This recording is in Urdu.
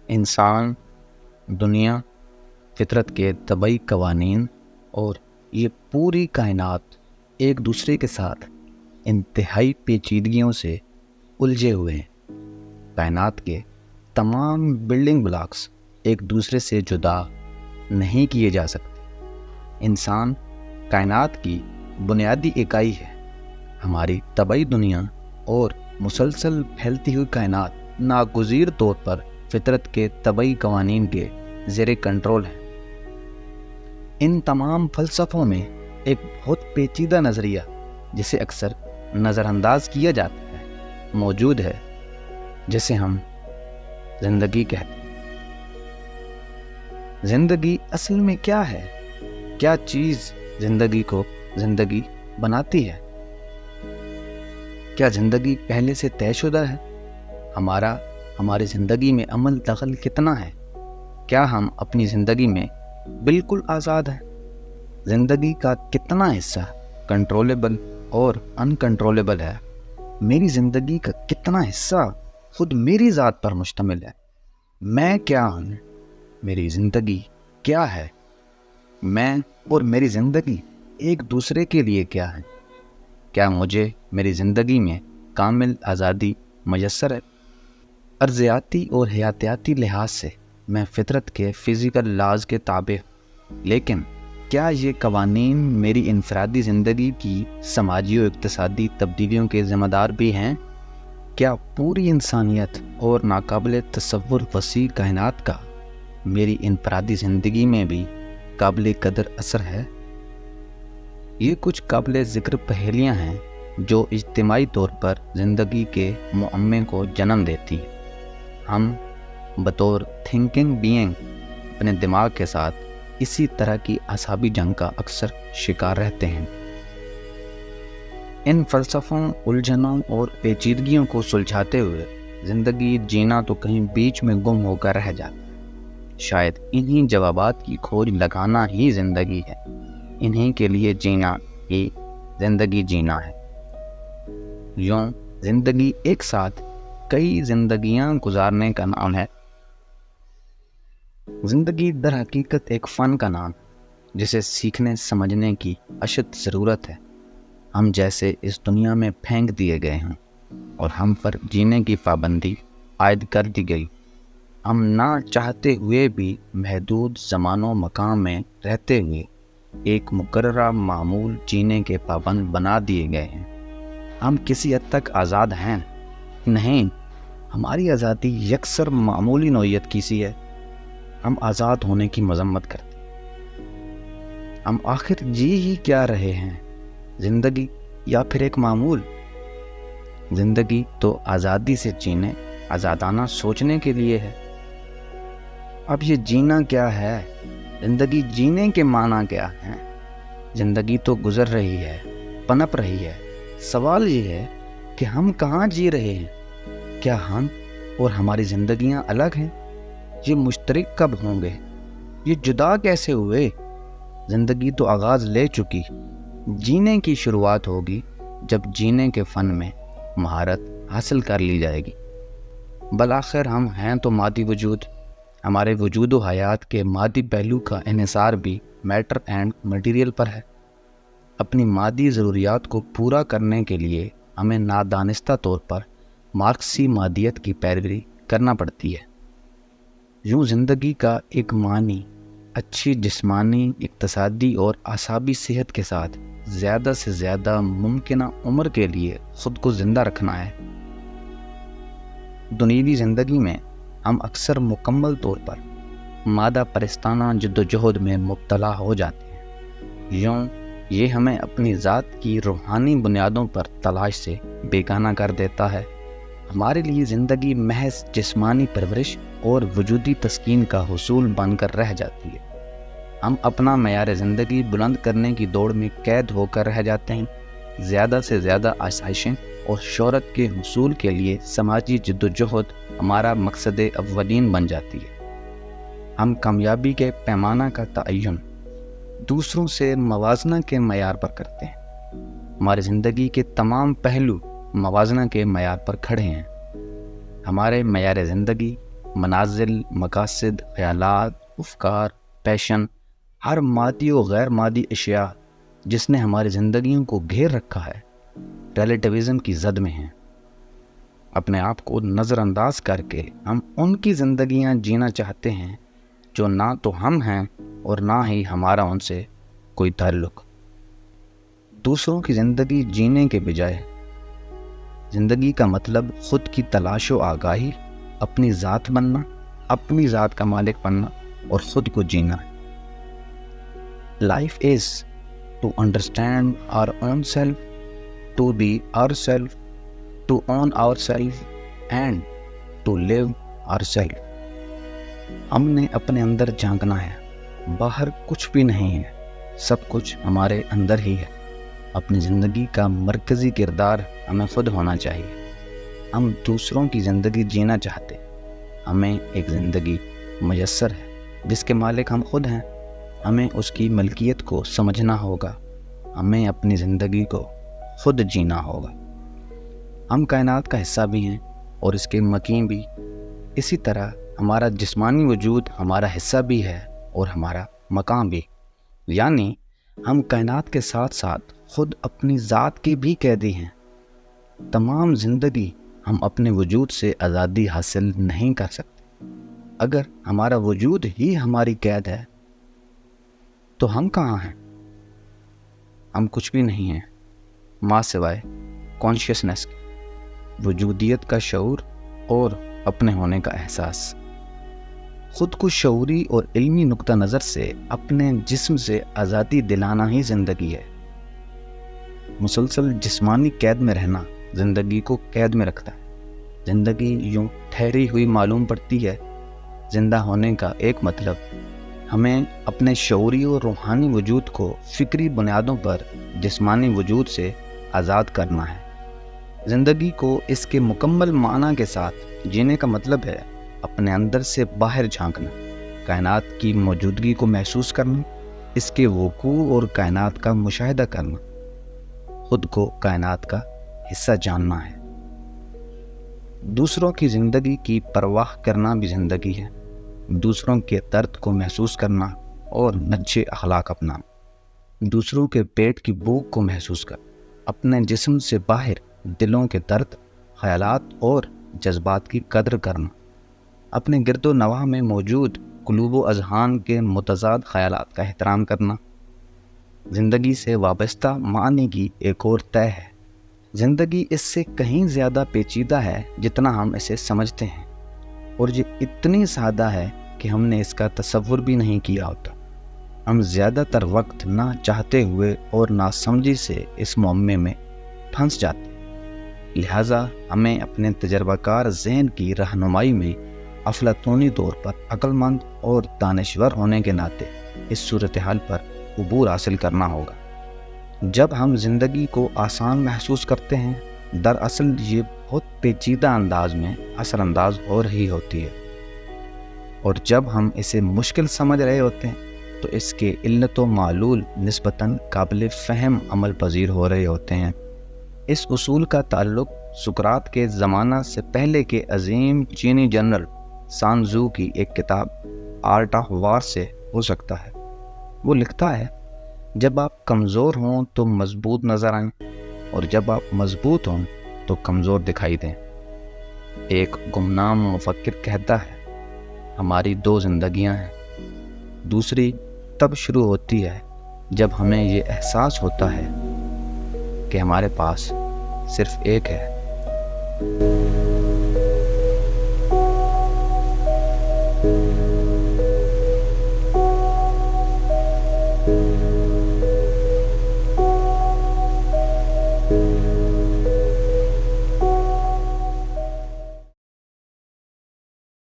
انسان، دنیا، فطرت کے طبعی قوانین اور یہ پوری کائنات ایک دوسرے کے ساتھ انتہائی پیچیدگیوں سے الجھے ہوئے ہیں۔ کائنات کے تمام بلڈنگ بلاکس ایک دوسرے سے جدا نہیں کیے جا سکتے۔ انسان کائنات کی بنیادی اکائی ہے۔ ہماری طبعی دنیا اور مسلسل پھیلتی ہوئی کائنات ناگزیر طور پر فطرت کے طبعی قوانین کے زیر کنٹرول ہے۔ ان تمام فلسفوں میں ایک بہت پیچیدہ نظریہ جسے اکثر نظر انداز کیا جاتا ہے موجود ہے، جسے ہم زندگی کہتے ہیں۔ زندگی اصل میں کیا ہے؟ کیا چیز زندگی کو زندگی بناتی ہے؟ کیا زندگی پہلے سے طے شدہ ہے؟ ہماری زندگی میں عمل دخل کتنا ہے؟ کیا ہم اپنی زندگی میں بالکل آزاد ہیں؟ زندگی کا کتنا حصہ کنٹرولبل اور انکنٹرولبل ہے؟ میری زندگی کا کتنا حصہ خود میری ذات پر مشتمل ہے؟ میں کیا ہوں؟ میری زندگی کیا ہے؟ میں اور میری زندگی ایک دوسرے کے لیے کیا ہے؟ کیا مجھے میری زندگی میں کامل آزادی میسر ہے؟ ارضیاتی اور حیاتیاتی لحاظ سے میں فطرت کے فزیکل لاز کے تابع ہوں، لیکن کیا یہ قوانین میری انفرادی زندگی کی سماجی و اقتصادی تبدیلیوں کے ذمہ دار بھی ہیں؟ کیا پوری انسانیت اور ناقابل تصور وسیع کائنات کا میری انفرادی زندگی میں بھی قابل قدر اثر ہے؟ یہ کچھ قابل ذکر پہیلیاں ہیں جو اجتماعی طور پر زندگی کے معمے کو جنم دیتی ہیں۔ ہم بطور تھنکنگ بینگ اپنے دماغ کے ساتھ اسی طرح کی اعصابی جنگ کا اکثر شکار رہتے ہیں۔ ان فلسفوں، الجھنوں اور پیچیدگیوں کو سلجھاتے ہوئے زندگی جینا تو کہیں بیچ میں گم ہو کر رہ جاتا ہے۔ شاید انہی جوابات کی کھوج لگانا ہی زندگی ہے، انہی کے لیے جینا ہی زندگی جینا ہے۔ یوں زندگی ایک ساتھ کئی زندگیاں گزارنے کا نام ہے۔ زندگی در حقیقت ایک فن کا نام ہے جسے سیکھنے سمجھنے کی اشد ضرورت ہے۔ ہم جیسے اس دنیا میں پھینک دیے گئے ہیں اور ہم پر جینے کی پابندی عائد کر دی گئی۔ ہم نہ چاہتے ہوئے بھی محدود زمان و مکان میں رہتے ہوئے ایک مقررہ معمول جینے کے پابند بنا دیے گئے ہیں۔ ہم کسی حد تک آزاد ہیں؟ نہیں، ہماری آزادی یکسر معمولی نوعیت کی سی ہے۔ ہم آزاد ہونے کی مذمت کرتے ہیں۔ ہم آخر جی ہی کیا رہے ہیں؟ زندگی یا پھر ایک معمول؟ زندگی تو آزادی سے جینے، آزادانہ سوچنے کے لیے ہے۔ اب یہ جینا کیا ہے؟ زندگی جینے کے معنی کیا ہیں؟ زندگی تو گزر رہی ہے، پنپ رہی ہے۔ سوال یہ ہے کہ ہم کہاں جی رہے ہیں؟ کیا ہم اور ہماری زندگیاں الگ ہیں؟ یہ مشترک کب ہوں گے؟ یہ جدا کیسے ہوئے؟ زندگی تو آغاز لے چکی، جینے کی شروعات ہوگی جب جینے کے فن میں مہارت حاصل کر لی جائے گی۔ بالآخر ہم ہیں تو مادی وجود۔ ہمارے وجود و حیات کے مادی پہلو کا انحصار بھی میٹر اینڈ مٹیریل پر ہے۔ اپنی مادی ضروریات کو پورا کرنے کے لیے ہمیں نادانستہ طور پر مارکسی مادیت کی پیروی کرنا پڑتی ہے۔ یوں زندگی کا ایک معنی اچھی جسمانی، اقتصادی اور اعصابی صحت کے ساتھ زیادہ سے زیادہ ممکنہ عمر کے لیے خود کو زندہ رکھنا ہے۔ دنیوی زندگی میں ہم اکثر مکمل طور پر مادہ پرستانہ جدوجہد میں مبتلا ہو جاتے ہیں۔ یوں یہ ہمیں اپنی ذات کی روحانی بنیادوں پر تلاش سے بیگانہ کر دیتا ہے۔ ہمارے لیے زندگی محض جسمانی پرورش اور وجودی تسکین کا حصول بن کر رہ جاتی ہے۔ ہم اپنا معیار زندگی بلند کرنے کی دوڑ میں قید ہو کر رہ جاتے ہیں۔ زیادہ سے زیادہ آسائشیں اور شہرت کے حصول کے لیے سماجی جدوجہد ہمارا مقصد اولین بن جاتی ہے۔ ہم کامیابی کے پیمانہ کا تعین دوسروں سے موازنہ کے معیار پر کرتے ہیں۔ ہماری زندگی کے تمام پہلو موازنہ کے معیار پر کھڑے ہیں۔ ہمارے معیار زندگی منازل، مقاصد، خیالات، افکار، پیشن، ہر مادی و غیر مادی اشیاء جس نے ہماری زندگیوں کو گھیر رکھا ہے، ریلیٹیوزم کی زد میں ہیں۔ اپنے آپ کو نظر انداز کر کے ہم ان کی زندگیاں جینا چاہتے ہیں جو نہ تو ہم ہیں اور نہ ہی ہمارا ان سے کوئی تعلق۔ دوسروں کی زندگی جینے کے بجائے زندگی کا مطلب خود کی تلاش و آگاہی، اپنی ذات بننا، اپنی ذات کا مالک بننا اور خود کو جینا ہے۔ Life is to understand our own self, to be ourselves, to own ourselves and to live ourselves۔ ہم نے اپنے اندر جھانکنا ہے، باہر کچھ بھی نہیں ہے، سب کچھ ہمارے اندر ہی ہے۔ اپنی زندگی کا مرکزی کردار ہمیں خود ہونا چاہیے۔ ہم دوسروں کی زندگی جینا چاہتے، ہمیں ایک زندگی میسر ہے جس کے مالک ہم خود ہیں، ہمیں اس کی ملکیت کو سمجھنا ہوگا، ہمیں اپنی زندگی کو خود جینا ہوگا۔ ہم کائنات کا حصہ بھی ہیں اور اس کے مکین بھی، اسی طرح ہمارا جسمانی وجود ہمارا حصہ بھی ہے اور ہمارا مقام بھی، یعنی ہم کائنات کے ساتھ ساتھ خود اپنی ذات کے بھی قیدی ہیں۔ تمام زندگی ہم اپنے وجود سے آزادی حاصل نہیں کر سکتے۔ اگر ہمارا وجود ہی ہماری قید ہے تو ہم کہاں ہیں؟ ہم کچھ بھی نہیں ہیں ماں سوائے کانشیسنس کے، وجودیت کا شعور اور اپنے ہونے کا احساس۔ خود کو شعوری اور علمی نقطہ نظر سے اپنے جسم سے آزادی دلانا ہی زندگی ہے۔ مسلسل جسمانی قید میں رہنا زندگی کو قید میں رکھتا ہے۔ زندگی یوں ٹھہری ہوئی معلوم پڑتی ہے۔ زندہ ہونے کا ایک مطلب ہمیں اپنے شعوری اور روحانی وجود کو فکری بنیادوں پر جسمانی وجود سے آزاد کرنا ہے۔ زندگی کو اس کے مکمل معنی کے ساتھ جینے کا مطلب ہے اپنے اندر سے باہر جھانکنا، کائنات کی موجودگی کو محسوس کرنا، اس کے وقوع اور کائنات کا مشاہدہ کرنا، خود کو کائنات کا حصہ جاننا ہے۔ دوسروں کی زندگی کی پرواہ کرنا بھی زندگی ہے۔ دوسروں کے درد کو محسوس کرنا اور اچھے اخلاق اپنانا، دوسروں کے پیٹ کی بھوک کو محسوس کر اپنے جسم سے باہر دلوں کے درد، خیالات اور جذبات کی قدر کرنا، اپنے گرد و نواح میں موجود قلوب و اذہان کے متضاد خیالات کا احترام کرنا، زندگی سے وابستہ معنی کی ایک اور طے ہے۔ زندگی اس سے کہیں زیادہ پیچیدہ ہے جتنا ہم اسے سمجھتے ہیں، اور یہ اتنی سادہ ہے کہ ہم نے اس کا تصور بھی نہیں کیا ہوتا۔ ہم زیادہ تر وقت نہ چاہتے ہوئے اور نہ سمجھی سے اس معمے میں پھنس جاتے ہیں۔ لہٰذا ہمیں اپنے تجربہ کار ذہن کی رہنمائی میں افلاطونی طور پر عقل مند اور دانشور ہونے کے ناطے اس صورتحال پر عبور حاصل کرنا ہوگا۔ جب ہم زندگی کو آسان محسوس کرتے ہیں، دراصل یہ بہت پیچیدہ انداز میں اثر انداز ہو رہی ہوتی ہے، اور جب ہم اسے مشکل سمجھ رہے ہوتے ہیں تو اس کے علت و معلول نسبتاً قابل فہم عمل پذیر ہو رہے ہوتے ہیں۔ اس اصول کا تعلق سقراط کے زمانہ سے پہلے کے عظیم چینی جنرل سان تزو کی ایک کتاب آرٹ آف وار سے ہو سکتا ہے۔ وہ لکھتا ہے، جب آپ کمزور ہوں تو مضبوط نظر آئیں، اور جب آپ مضبوط ہوں تو کمزور دکھائی دیں۔ ایک گمنام مفکر کہتا ہے، ہماری دو زندگیاں ہیں، دوسری تب شروع ہوتی ہے جب ہمیں یہ احساس ہوتا ہے کہ ہمارے پاس صرف ایک ہے۔